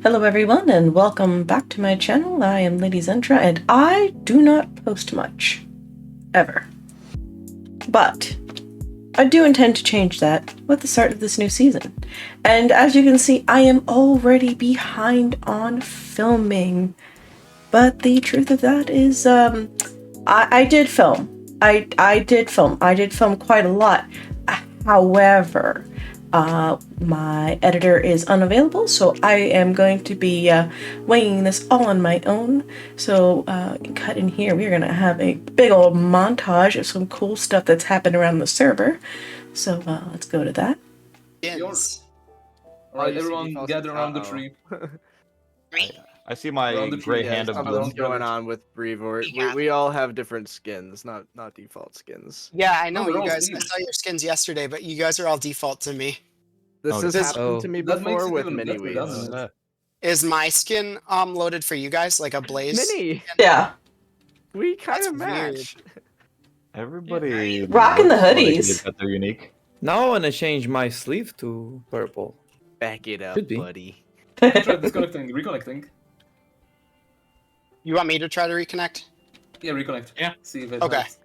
Hello everyone and welcome back to my channel. I am LadyZentra and I do not post much. Ever. But I do intend to change that with the start of this new season. And as you can see, I am already behind on filming. But the truth of that is, I did film. I did film. I did film quite a lot. However, my editor is unavailable, so I am going to be winging this all on my own. So cut in here, we're gonna have a big old montage of some cool stuff that's happened around the server. So let's go to that. Yes. Alright, everyone gather around the tree. I see my gray hand of Something's blue. going on with Brevort. We all have different skins, not default skins. Yeah, I know Oh, you guys. I Steve. saw your skins yesterday, but you guys are all default to me. This has happened to me That makes before it with even better, MiniWheatsMC. doesn't it? Is my skin loaded for you guys like a blaze? Mini, Yeah. we kind That's of match. Everybody Rocking the looks like hoodies. that they're unique. Now I wanna change my sleeve to purple. Back it up, Could be. buddy. Try disconnecting, reconnecting. You want me to try to reconnect? Yeah, reconnect. Yeah. See if it Okay. helps.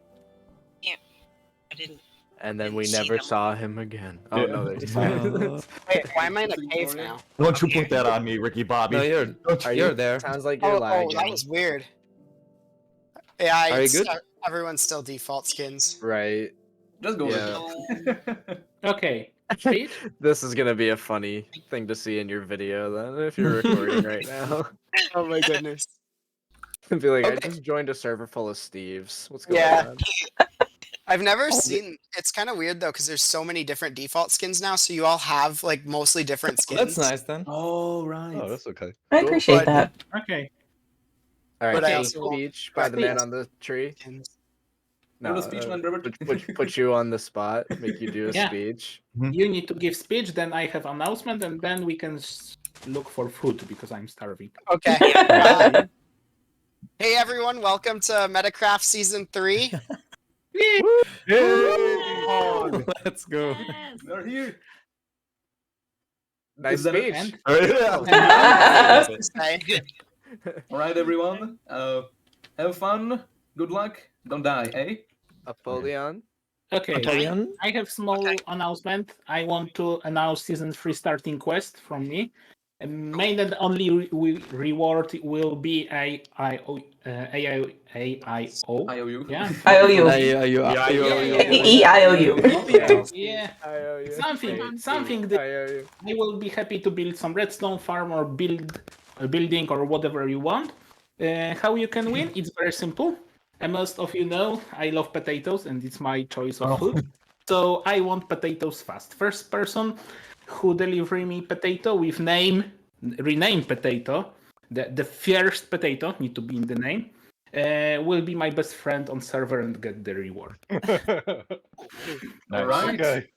I didn't. And then we See never them. saw him again. Oh Yeah. no, there's Wait, why am I in a cave now? Don't you put that on me, Ricky Bobby. No, you're there. Sounds like you're Oh, lagging. that was weird. Yeah, Are you it's, good? Everyone's still default skins. Right. Just go Yeah. with it. Okay. Speed? This is gonna be a funny thing to see in your video then if you're recording right now. Oh my goodness. Be like, I Okay. just joined a server full of Steves. What's going Yeah. on? I've never seen. It's kind of weird though, because there's so many different default skins now. So you all have like mostly different skins. That's nice then. Oh, right. Oh, that's okay. I appreciate But- that. Okay. All right, But I so also won't- speech by the man on the tree. Skins. Do the speech, man, Brevort. Put you on the spot, make you do a Yeah. speech. You need to give speech, then I have announcement, and then we can look for food because I'm starving. Okay. Hey everyone, welcome to Metacraft Season 3. Let's go. They're here. Nice Is that speech. And Say. Alright, everyone. Have fun. Good luck. Don't die, eh? Apollyon. okay, Apollyon? I have small announcement. I want to announce season 3 starting quest from me. Main and only reward will be AIO. IOU. Yeah. IOU. EIOU. Yeah. I owe you. Something that I owe you. I will be happy to build some redstone farm or build a building or whatever you want. How you can win? It's very simple. Most of you know I love potatoes and it's my choice of food. So I want potatoes fast. First person who deliver me potato with rename potato, the first potato need to be in the name, will be my best friend on server and get the reward. Nice. Alright. Okay.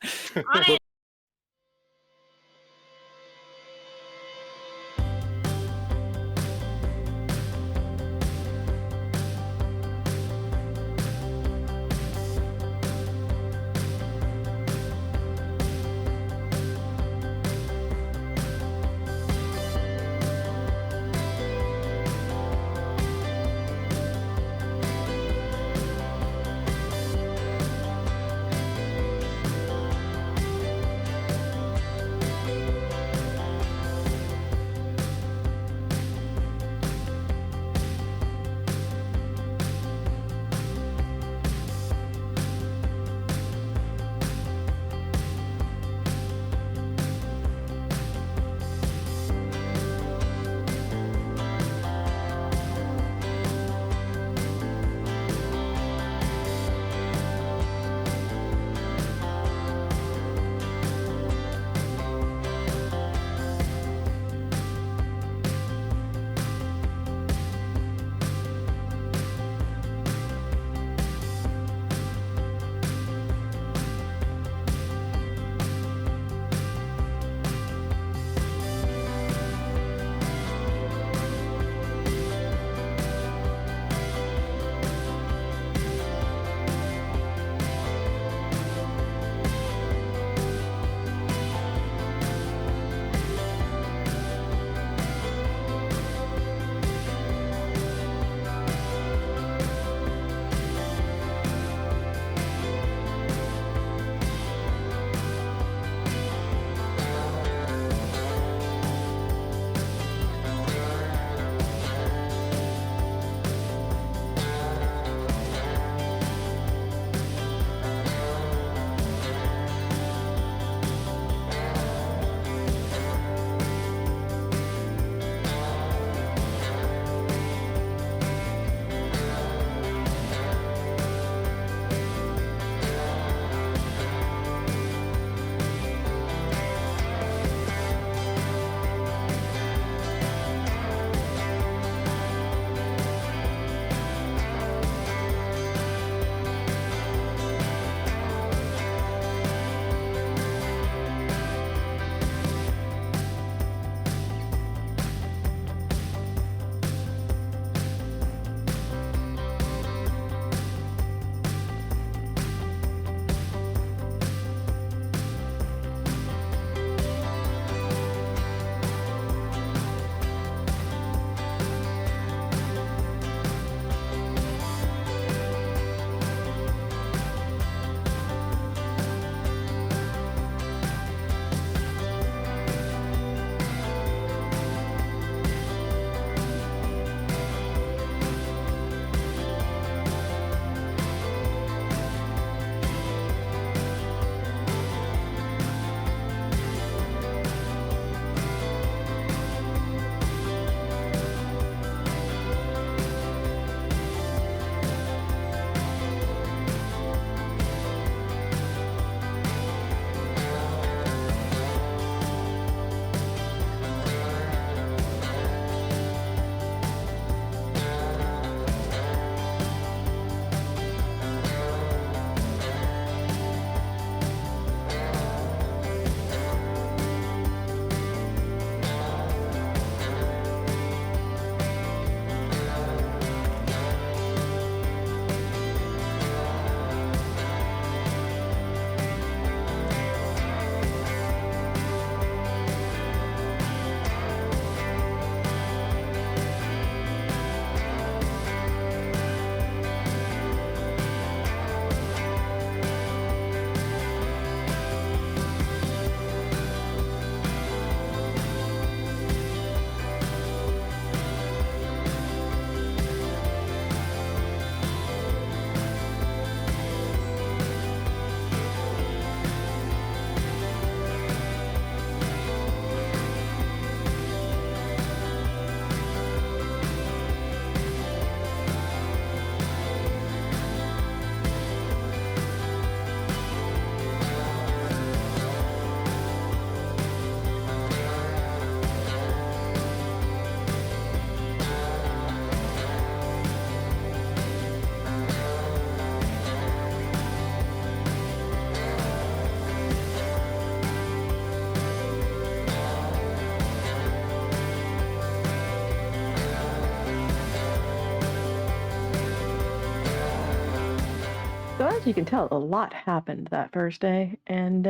as you can tell, a lot happened that first day, and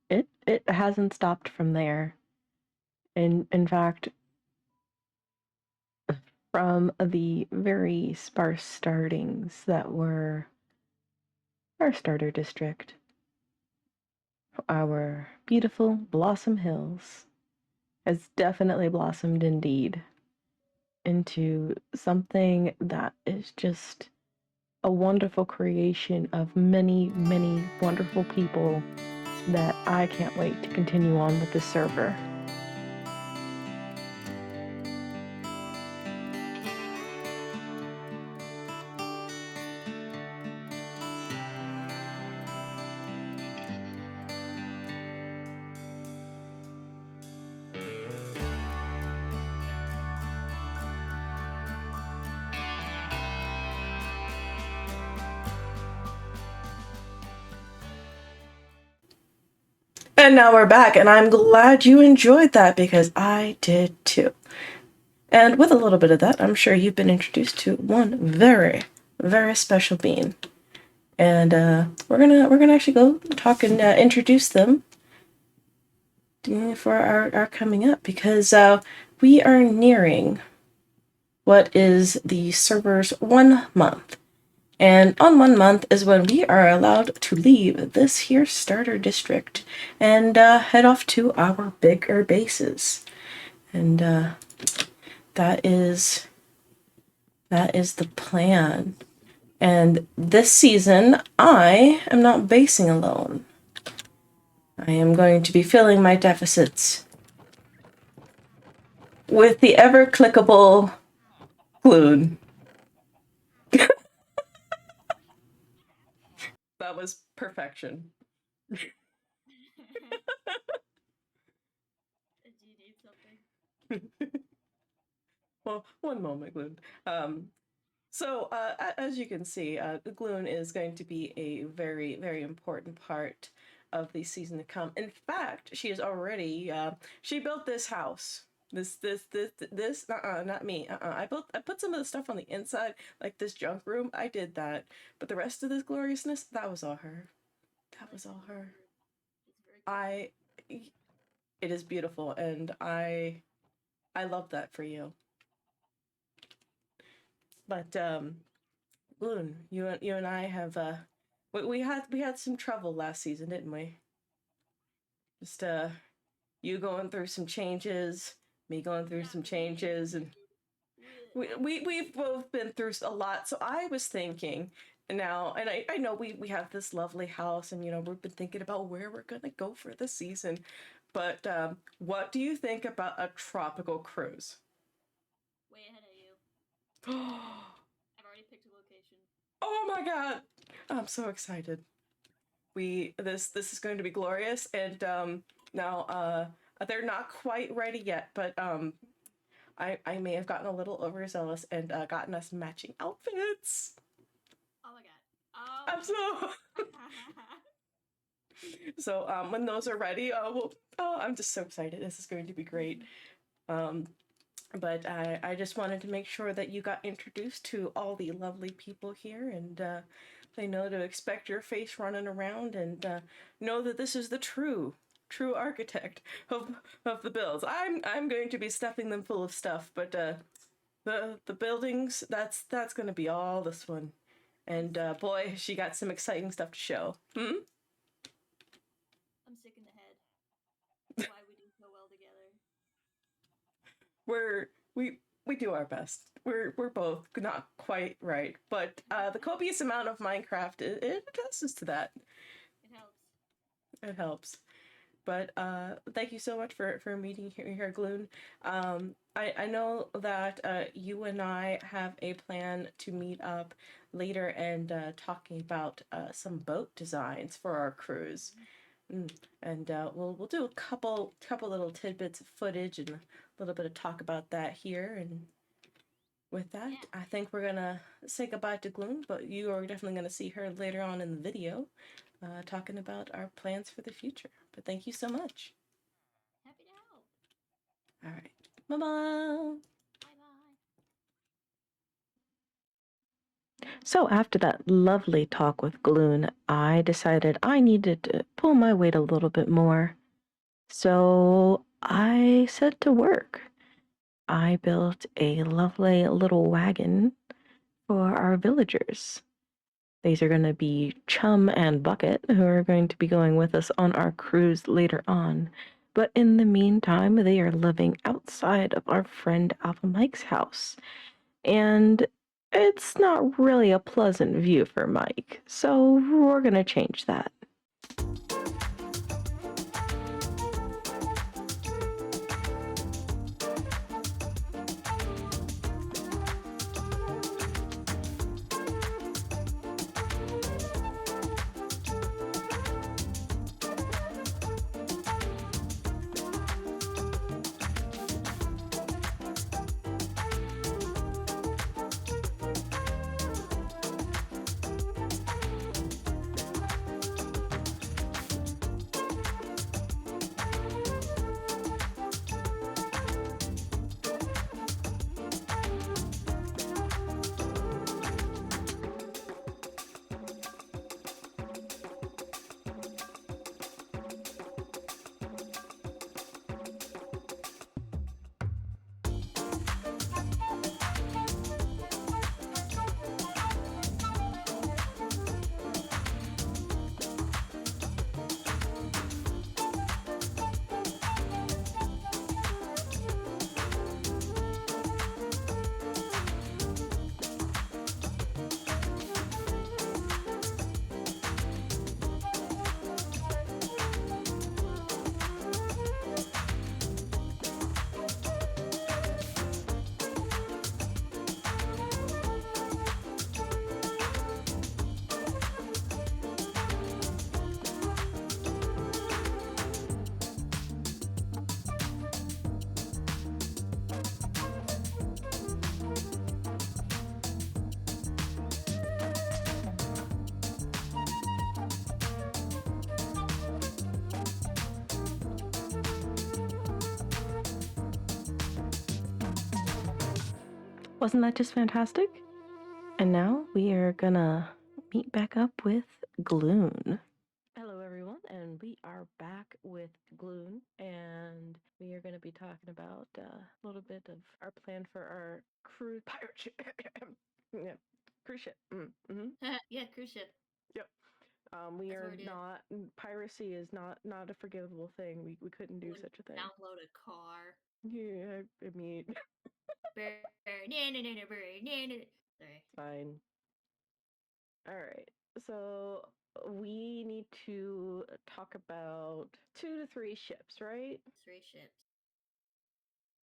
it hasn't stopped from there. In fact, from the very sparse startings that were our starter district, our beautiful Blossom Hills has definitely blossomed indeed into something that is just a wonderful creation of many, many wonderful people that I can't wait to continue on with the server. And now we're back, and I'm glad you enjoyed that because I did too. And with a little bit of that, I'm sure you've been introduced to one very, very special being. And we're gonna actually go talk and introduce them for our coming up, because we are nearing what is the server's 1 month. And on 1 month is when we are allowed to leave this here starter district and head off to our bigger bases. And that is the plan. And this season, I am not basing alone. I am going to be filling my deficits with the ever-clickable Gloon. That was perfection. Do you need something? Well, one moment, Gloon. So, as you can see, Gloon is going to be a very, very important part of the season to come. In fact, she is already, she built this house. Not me. I put some of the stuff on the inside, like this junk room. I did that. But the rest of this gloriousness, that was all her. That was all her. It is beautiful, and I love that for you. But Gloon, you and I have we had some trouble last season, didn't we? Just you going through some changes, me going through some changes, and we've both been through a lot. So I was thinking now, and I know we have this lovely house, and we've been thinking about where we're gonna go for the season. But what do you think about a tropical cruise? Way ahead of you. I've already picked a location. Oh my god! I'm so excited. This is going to be glorious, and now they're not quite ready yet, but I may have gotten a little overzealous and gotten us matching outfits. Oh my god. I'm so when those are ready, I'm just so excited. This is going to be great. But I just wanted to make sure that you got introduced to all the lovely people here, and they know to expect your face running around, and know that this is the true architect of the builds. I'm going to be stuffing them full of stuff, but the buildings, that's going to be all this one. And boy, she got some exciting stuff to show. I'm sick in the head. Why we do so well together. We do our best. We're both not quite right, but the copious amount of Minecraft it attests to that. It helps. It helps. But thank you so much for meeting here, Gloon. I know that you and I have a plan to meet up later and talking about some boat designs for our cruise. And we'll do a couple little tidbits of footage and a little bit of talk about that here. And with that, I think we're gonna say goodbye to Gloon, but you are definitely gonna see her later on in the video, talking about our plans for the future. But thank you so much. Happy to help. All right, bye bye. So after that lovely talk with Gloon, I decided I needed to pull my weight a little bit more. So I set to work. I built a lovely little wagon for our villagers. These are going to be Chum and Bucket, who are going to be going with us on our cruise later on. But in the meantime, they are living outside of our friend Alpha Mike's house. And it's not really a pleasant view for Mike, so we're going to change that. Wasn't that just fantastic? And now we are gonna meet back up with Gloon. Hello everyone, and we are back with Gloon, and we are gonna be talking about a little bit of our plan for our cruise pirate ship. Yeah, cruise ship. Mm-hmm. Yeah, cruise ship. Yep. We That's are what we're doing. not piracy is not a forgivable thing. We couldn't do Wouldn't such a thing. Download a car. Yeah, I mean, Sorry. fine. All right. So we need to talk about 2 to 3 ships, right? 3 ships.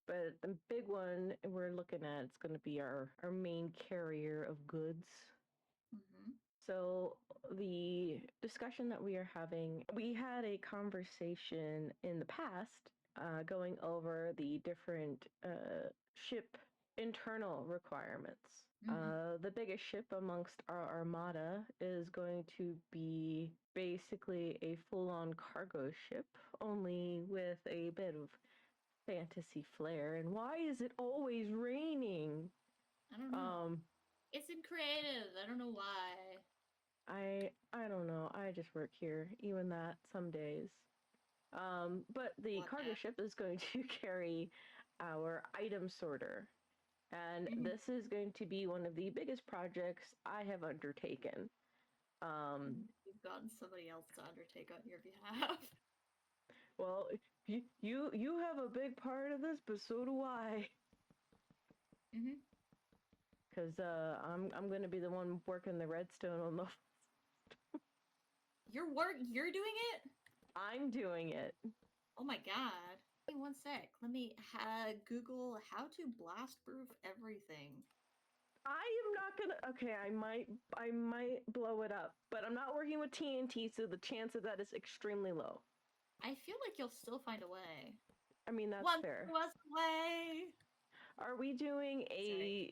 But the big one we're looking at is going to be our main carrier of goods. Mm-hmm. So the discussion that we are having, we had a conversation in the past going over the different ship internal requirements. The biggest ship amongst our armada is going to be basically a full-on cargo ship, only with a bit of fantasy flair. And why is it always raining? I don't know. It's in creative. I don't know why. I don't know. I just work here, even that some days. But the cargo ship is going to carry our item sorter. And this is going to be one of the biggest projects I have undertaken. You've gotten somebody else to undertake on your behalf. Well, you have a big part of this, but so do I. Because I'm going to be the one working the redstone on the. You're doing it? I'm doing it. Oh my god. Hey, one sec. Let me Google how to blast proof everything. I am not gonna. Okay, I might blow it up, but I'm not working with TNT, so the chance of that is extremely low. I feel like you'll still find a way. I mean, that's One fair. way. Are we doing a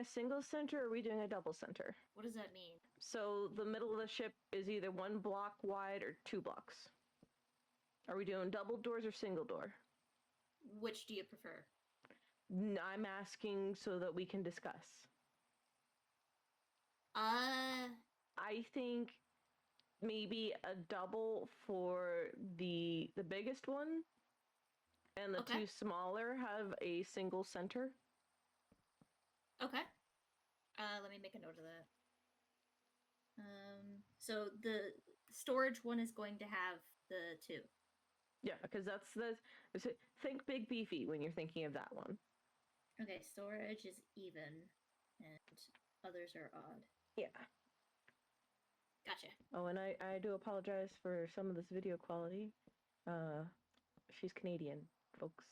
single center or are we doing a double center? What does that mean? So the middle of the ship is either 1 block wide or 2 blocks. Are we doing double doors or single door? Which do you prefer? I'm asking so that we can discuss. I think maybe a double for the biggest one, and the two smaller have a single center. Okay. Let me make a note of that. So the storage one is going to have the 2. Yeah, because that's think big beefy when you're thinking of that one. Okay, storage is even, and others are odd. Yeah. Gotcha. Oh, and I do apologize for some of this video quality. She's Canadian, folks.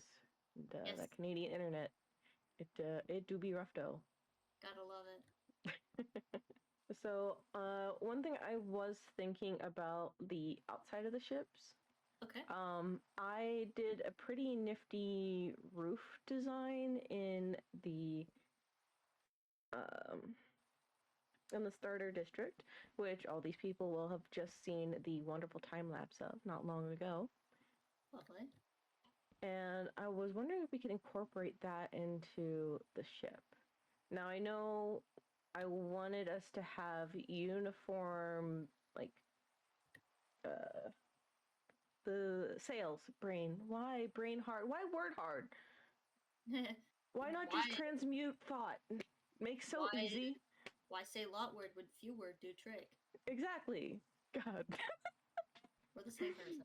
And, Yes. That Canadian internet, it do be rough though. Gotta love it. So, one thing I was thinking about the outside of the ships. Okay. I did a pretty nifty roof design in the starter district, which all these people will have just seen the wonderful time lapse of not long ago. Lovely. And I was wondering if we could incorporate that into the ship. Now, I know I wanted us to have uniform, like, the sails, brain. Why brain hard? Why word hard? Why not just transmute thought? Makes so easy. Why say lot word when few word do trick? Exactly. God. We're the same person.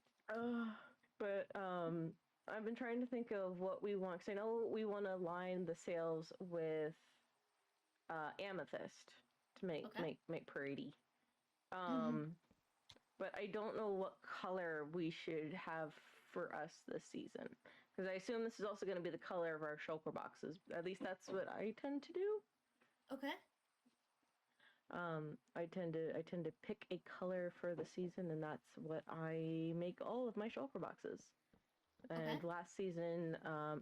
But I've been trying to think of what we want, because I know we want to line the sails with amethyst to make pretty. But I don't know what color we should have for us this season, because I assume this is also going to be the color of our shulker boxes. At least that's what I tend to do. Okay. I tend to pick a color for the season, and that's what I make all of my shulker boxes. And last season,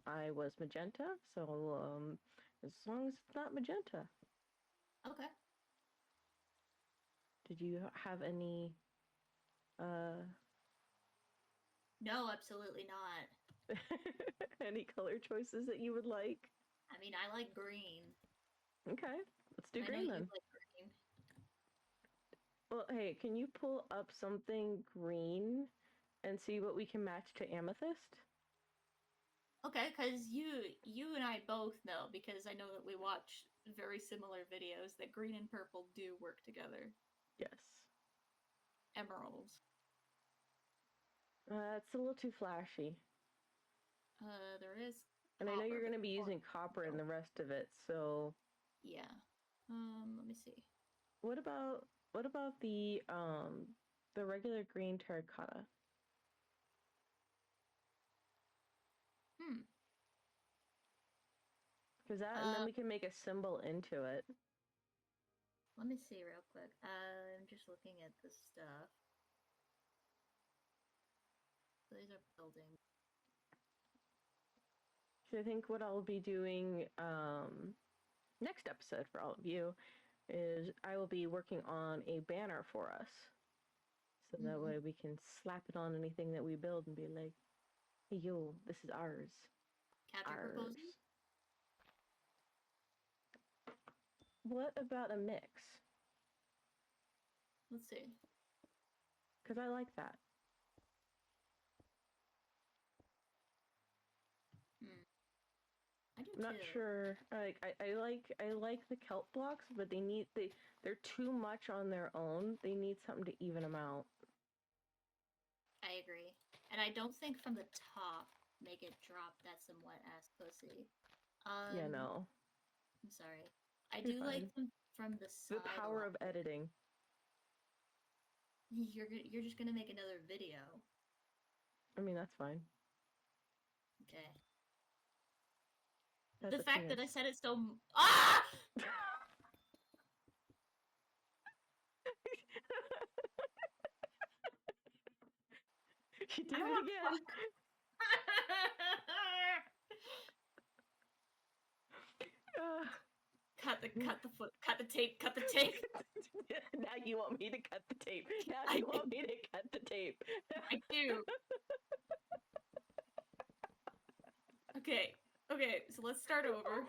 I was magenta, so as long as it's not magenta. Okay. Did you have any? No, absolutely not. Any color choices that you would like? I mean, I like green. Okay, let's do I green know then. you like green. Well, hey, can you pull up something green and see what we can match to amethyst? Okay, because you and I both know, because I know that we watch very similar videos, that green and purple do work together. Yes. Emeralds. It's a little too flashy. There is. And I know you're going to be copper. using copper in the rest of it, so. Yeah. Let me see. What about the regular green terracotta? Because and then we can make a symbol into it. Let me see real quick. I'm just looking at this stuff. These are buildings. So I think what I'll be doing next episode for all of you is I will be working on a banner for us. So that way we can slap it on anything that we build and be like, hey, yo, this is ours. Proposing? What about a mix? Let's see. Because I like that. I do I'm not sure. I like the kelp blocks, but they're too much on their own. They need something to even them out. I agree. And I don't think from the top make it drop. That's some wet ass pussy. Yeah, no. I'm sorry. I do like them from the side. The power of editing. You're just gonna make another video. I mean, that's fine. Okay. That's the fact that I said it so. She did it again. Cut the tape. Now you want me to cut the tape. You want me to cut the tape. I do. Okay, so let's start over.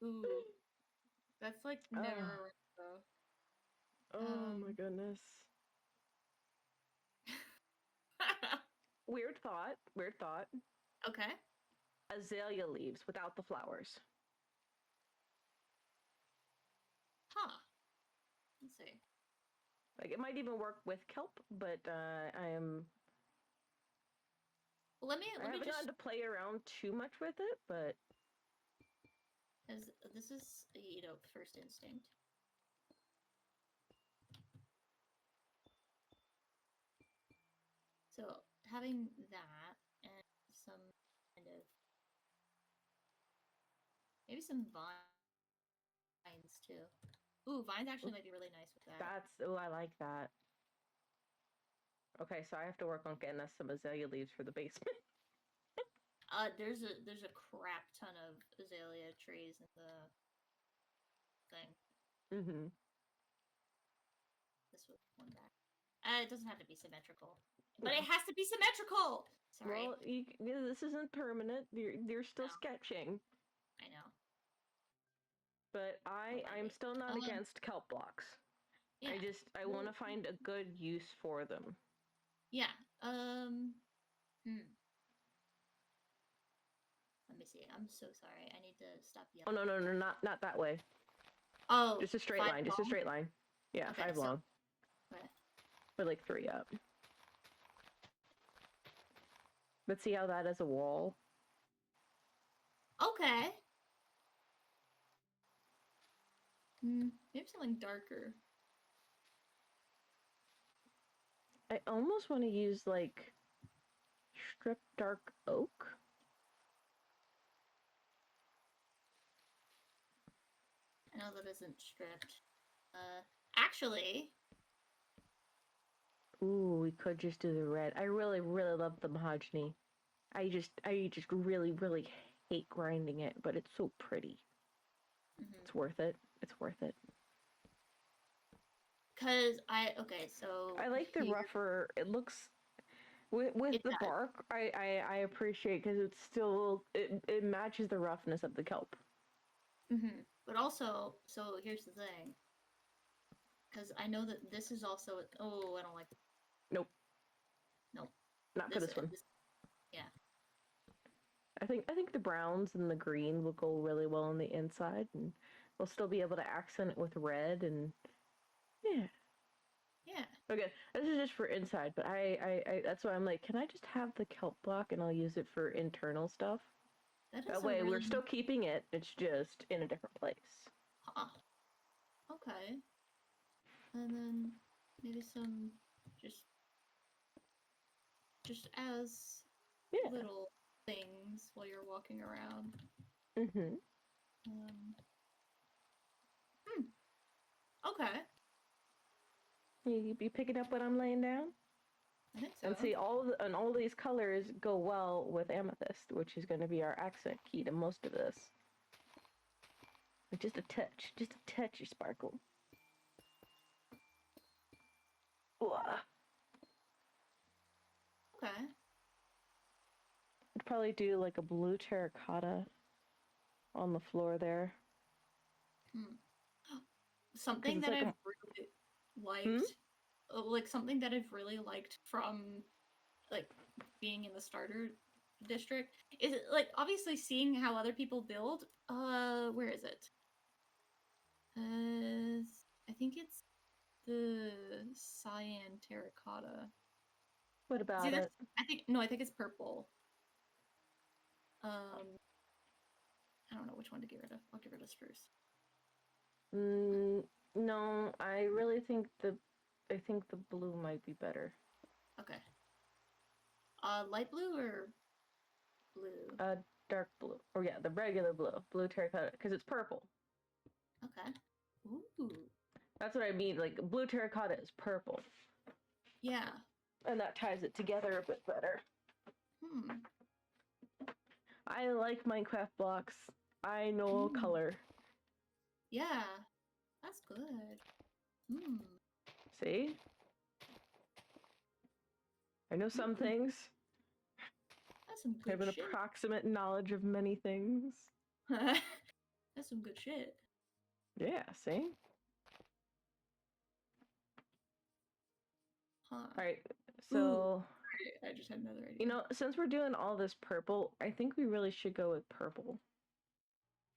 Ooh. That's like Oh. never though. Oh my goodness. Weird thought. Weird thought. Okay. Azalea leaves without the flowers. Huh. Let's see. Like, it might even work with kelp, but I am. Well, let me I haven't just. gotten to play around too much with it, but. As this is, first instinct. So having that and some kind of maybe some vines too. Ooh, vines actually might be really nice with that. I like that. Okay, so I have to work on getting us some azalea leaves for the basement. There's a crap ton of azalea trees in the thing. Mm-hmm. This was one back. It doesn't have to be symmetrical, but it has to be symmetrical. Sorry. Well, this isn't permanent. You're still sketching. I know. But I'm still not against kelp blocks. Yeah. I want to find a good use for them. Yeah. Let me see. I'm so sorry. I need to stop yelling. Oh no, not that way. Oh. Just a straight line. Just a straight line. Yeah, okay, 5 long. Okay. But like 3 up. But see how that is a wall? Okay. Maybe something darker. I almost want to use like strip dark oak. I know that isn't stripped. Actually. Ooh, we could just do the red. I really love the mahogany. I just really hate grinding it, but it's so pretty. It's worth it. It's worth it. So I like the rougher. It looks with the bark. I appreciate because it's still it matches the roughness of the kelp. But also, so here's the thing. Because I know that this is also. Oh, I don't like. Nope. Nope. Not for this one. Yeah. I think the browns and the green will go really well on the inside, and we'll still be able to accent it with red and yeah. Yeah. Okay, this is just for inside, but I that's why I'm like, can I just have the kelp block and I'll use it for internal stuff? That way we're still keeping it. It's just in a different place. Huh. Okay. And then maybe some just as little things while you're walking around. Okay. You be picking up what I'm laying down? I think so. And see, all these colors go well with amethyst, which is going to be our accent key to most of this. But just a touch of sparkle. Ooh. Okay. I'd probably do like a blue terracotta on the floor there. Something that I've really liked, like something that I've really liked from like being in the starter district is like obviously seeing how other people build. Where is it? I think it's the cyan terracotta. What about it? I think it's purple. I don't know which one to get rid of. I'll get rid of spruce. No, I really think the blue might be better. Okay. Light blue or blue? Dark blue. Or yeah, the regular blue. Blue terracotta, because it's purple. Okay. Ooh. That's what I mean, like, blue terracotta is purple. Yeah. And that ties it together a bit better. I like Minecraft blocks. I know color. Yeah. That's good. See? I know some things. That's some good I have an shit. approximate knowledge of many things. That's some good shit. Yeah, see? Huh. Alright, so... I just had another idea. You know, since we're doing all this purple, I think we really should go with purple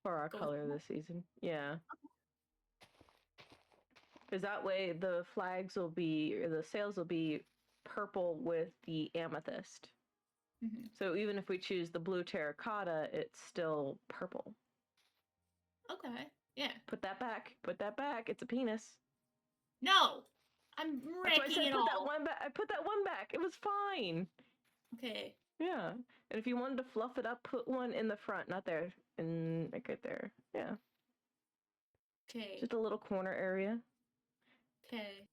for our color this season. Yeah. Because that way the flags will be, or the sails will be purple with the amethyst. Mm-hmm. So even if we choose the blue terracotta, it's still purple. Okay, yeah. Put that back. Put that back. It's a penis. No! I'm That's why I wrecking said it put all! that one back. I put that one back. It was fine. Okay. Yeah. And if you wanted to fluff it up, put one in the front. Not there. And like right there. Yeah. Okay. Just a little corner area. Okay.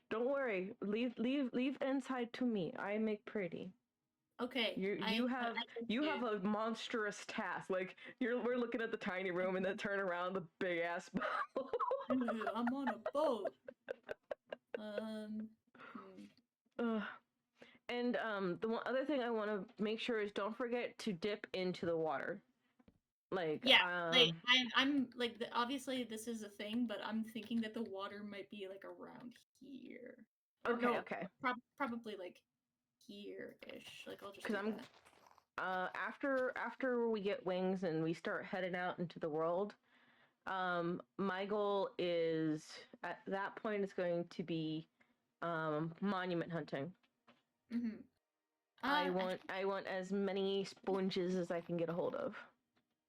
Don't worry. Leave inside to me. I make pretty. Okay. You have a monstrous task. Like we're looking at the tiny room and then turn around the big ass boat. I'm on a boat. And the one other thing I want to make sure is don't forget to dip into the water. Like I'm like obviously this is a thing, but I'm thinking that the water might be like around here. Okay. Probably like here-ish. Like I'll just. Because after we get wings and we start heading out into the world, my goal is at that point it's going to be monument hunting. Mm-hmm. I want as many sponges as I can get a hold of.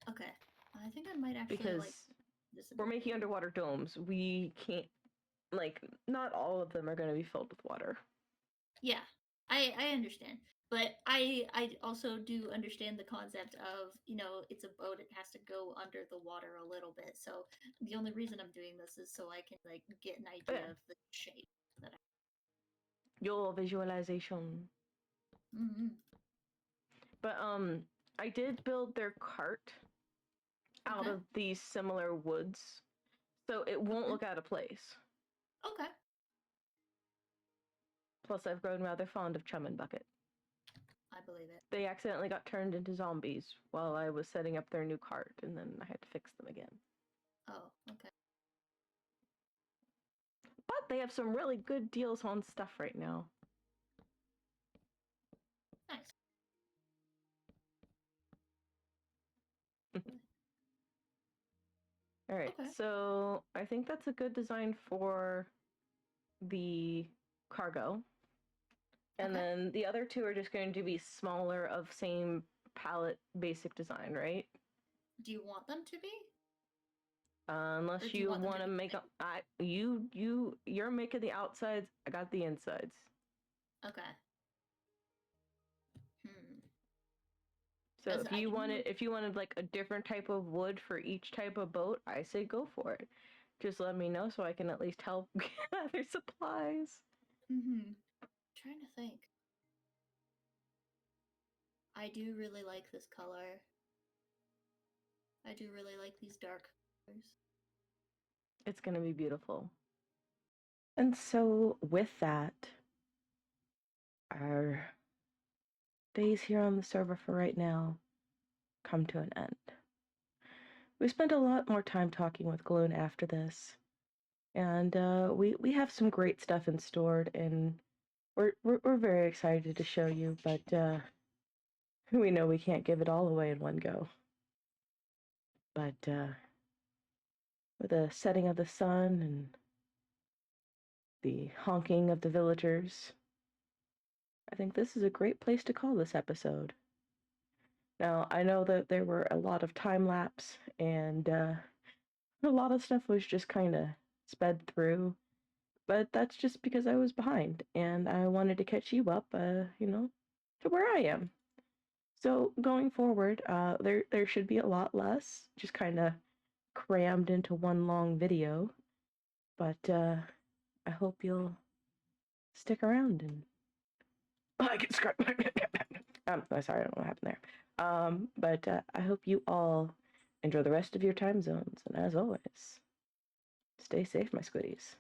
Okay. I think I might actually because we're making underwater domes. We can't not all of them are going to be filled with water. Yeah, I understand, but I also do understand the concept of it's a boat. It has to go under the water a little bit. So the only reason I'm doing this is so I can get an idea of the shape that your visualization. Mm-hmm. But I did build their cart out of these similar woods, so it won't look out of place. Okay. Plus, I've grown rather fond of Chum and Bucket. I believe it. They accidentally got turned into zombies while I was setting up their new cart, and then I had to fix them again. Oh, okay. But they have some really good deals on stuff right now. Nice. Alright, so I think that's a good design for the cargo. And then the other two are just going to be smaller of same palette basic design, right? Do you want them to be? Unless you want to make up, you're making the outsides. I got the insides. Okay. So if you wanted like a different type of wood for each type of boat, I say go for it. Just let me know so I can at least help gather supplies. Trying to think. I do really like this color. I do really like these dark colors. It's gonna be beautiful. And so with that, our days here on the server for right now come to an end. We spent a lot more time talking with Gloon after this, and we have some great stuff in store, and we're very excited to show you, but we know we can't give it all away in one go. But with the setting of the sun and the honking of the villagers, I think this is a great place to call this episode. Now, I know that there were a lot of time lapse, and a lot of stuff was just kind of sped through, but that's just because I was behind, and I wanted to catch you up, to where I am. So, going forward, there should be a lot less, just kind of crammed into one long video, but I hope you'll stick around and I get scratched. I'm sorry, I don't know what happened there. But I hope you all enjoy the rest of your time zones, and as always, stay safe, my squiddies.